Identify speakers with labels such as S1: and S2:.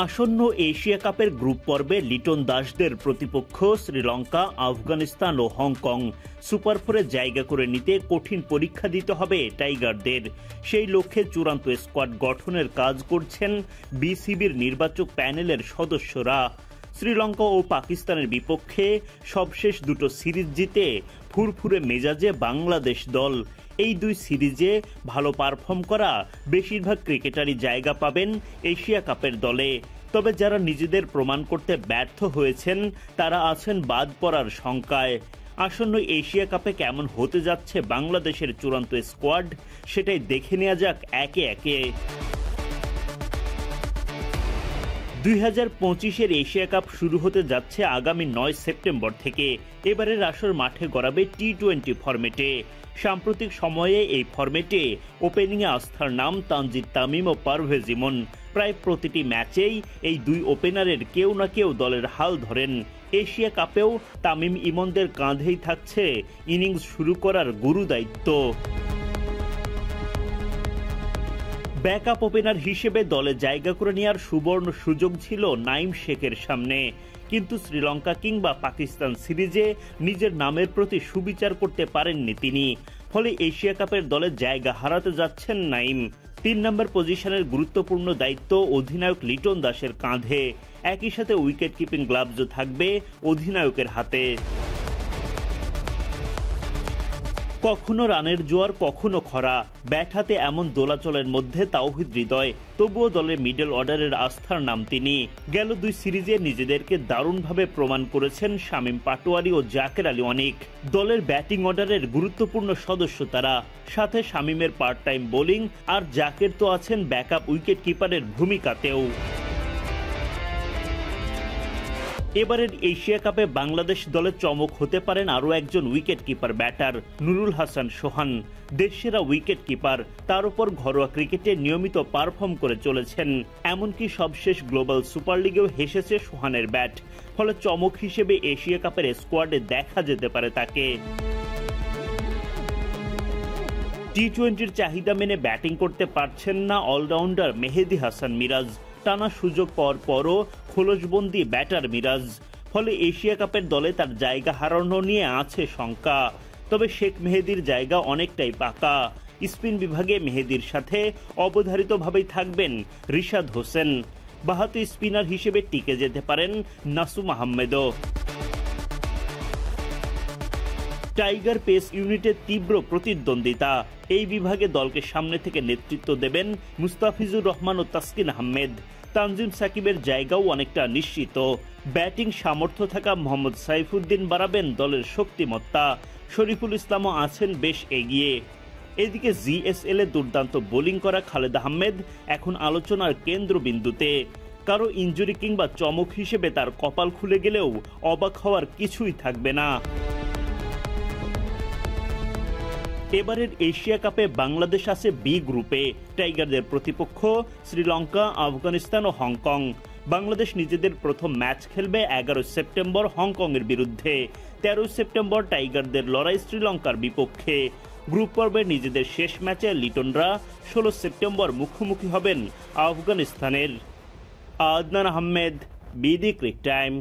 S1: আসন্ন এশিয়া কাপের গ্রুপ পর্বে লিটন দাসদের প্রতিপক্ষ শ্রীলঙ্কা, আফগানিস্তান ও হংকং। সুপার ফোরে জায়গা করে নিতে কঠিন পরীক্ষা দিতে হবে টাইগারদের। সেই লক্ষ্যে চূড়ান্ত স্কোয়াড গঠনের কাজ করছেন বিসিবির নির্বাচক প্যানেলের সদস্যরা। শ্রীলঙ্কা ও পাকিস্তানের বিপক্ষে সবশেষ দুটো সিরিজ জিতে ফুরফুরে মেজাজে বাংলাদেশ দল। এই দুই সিরিজে ভালো পারফর্ম করা বেশিরভাগ ক্রিকেটারই জায়গা পাবেন এশিয়া কাপের দলে। তবে যারা নিজেদের প্রমাণ করতে ব্যর্থ হয়েছেন তারা আছেন বাদ পড়ার শঙ্কায়। আসন্ন এশিয়া কাপে কেমন হতে যাচ্ছে বাংলাদেশের চূড়ান্ত স্কোয়াড, সেটাই দেখে নেওয়া যাক একে একে। 2025-এর এশিয়া কাপ শুরু হতে যাচ্ছে আগামী 9 সেপ্টেম্বর থেকে। এবারের আসর মাঠে গড়াবে টি-20 ফরম্যাটে। সাম্প্রতিক সময়ে এই ফরম্যাটে ওপেনিংয়ে আস্থার নাম তানজিদ তামিম ও পারভেজ ইমন। প্রায় প্রতিটি ম্যাচেই এই দুই ওপেনারের কেউ না কেউ দলের হাল ধরেন। এশিয়া কাপেও তামিম ইমনদের কাঁধেই থাকছে ইনিংস শুরু করার গুরু দায়িত্ব। ব্যাকআপ ওপেনার হিসেবে দলে জায়গা করে নেওয়ার সুবর্ণ সুযোগ ছিল নাঈম শেখের সামনে, কিন্তু শ্রীলঙ্কা কিংবা পাকিস্তান সিরিজে নিজের নামের প্রতি সুবিচার করতে পারেননি তিনি। ফলে এশিয়া কাপের দলে জায়গা হারাতে যাচ্ছেন নাঈম। 3 নম্বর পজিশনের গুরুত্বপূর্ণ দায়িত্ব অধিনায়ক লিটন দাসের কাঁধে। একই সাথে উইকেট কিপিং গ্লাভসও থাকবে অধিনায়কের হাতে। কখনো রানের জোয়ার, কখনো খরা, ব্যাট হাতে এমন দোলাচলের মধ্যে তাওহিদ হৃদয়। তবুও দলের মিডল অর্ডারের আস্থার নাম তিনি। গেল দুই সিরিজে নিজেদেরকে দারুণভাবে প্রমাণ করেছেন শামীম পাটোয়ারি ও জাকের আলী অনিক। দলের ব্যাটিং অর্ডারের গুরুত্বপূর্ণ সদস্য তারা। সাথে শামীমের পার্ট টাইম বোলিং আর জাকের তো আছেন ব্যাকআপ উইকেট কিপারের ভূমিকাতেও। এবারের এশিয়া কাপে বাংলাদেশ দলে চমক হতে পারেন আরও একজন wicket keeper batter Nurul Hasan Sohan. দেশসেরা উইকেট কিপার, তার উপর ঘরোয়া ক্রিকেটে নিয়মিত পারফর্ম করে চলেছেন। এমনকি সবশেষ গ্লোবাল সুপার লিগেও হেসেছে সোহানের ব্যাট। ফলে চমক হিসেবে এশিয়া কাপের স্কোয়াডে দেখা যেতে পারে তাকে। টি-20-র চাহিদা মেনে ব্যাটিং করতে পারছেন না অলরাউন্ডার মেহেদী হাসান মিরাজ। টানা সুযোগ পাওয়ার পরও খোলসবন্দি ব্যাটার মিরাজ। ফলে এশিয়া কাপের দলে তার জায়গা হারানো নিয়ে আছে শঙ্কা। তবে শেখ মেহেদীর জায়গা অনেকটাই পাকা। স্পিন বিভাগে মেহেদীর সাথে অবধারিতভাবেই থাকবেন রিশাদ হোসেন। বাহাতি স্পিনার হিসেবে টিকে যেতে পারেন নাসুম আহমেদও। টাইগার পেস ইউনিটের তীব্র প্রতিদ্বন্দ্বিতা। এই বিভাগে দলকে সামনে থেকে নেতৃত্ব দেবেন মুস্তাফিজুর রহমান ও তাসকিন আহমেদ। তানজিম সাকিবের জায়গাও অনেকটা নিশ্চিত। ব্যাটিং সামর্থ্য থাকা মোহাম্মদ সাইফুদ্দিন বাড়াবেন দলের শক্তিমত্তা। শরীফুল ইসলামও আছেন বেশ এগিয়ে। এদিকে জিএসএল এ দুর্দান্ত বোলিং করা খালেদ আহমেদ এখন আলোচনার কেন্দ্রবিন্দুতে। কারো ইনজুরি কিংবা চমক হিসেবে তার কপাল খুলে গেলেও অবাক হওয়ার কিছুই থাকবে না। এবারের এশিয়া কাপে বাংলাদেশ আছে বি গ্রুপে। টাইগারদের প্রতিপক্ষ শ্রীলঙ্কা, আফগানিস্তান ও হংকং। বাংলাদেশ নিজেদের প্রথম ম্যাচ খেলবে 11 সেপ্টেম্বর হংকংয়ের বিরুদ্ধে। 13 সেপ্টেম্বর টাইগারদের লড়াই শ্রীলঙ্কার বিপক্ষে। গ্রুপ পর্বে নিজেদের শেষ ম্যাচে লিটনরা 16 সেপ্টেম্বর মুখোমুখি হবেন আফগানিস্তানের। Adnan Ahmed, BD Cric time.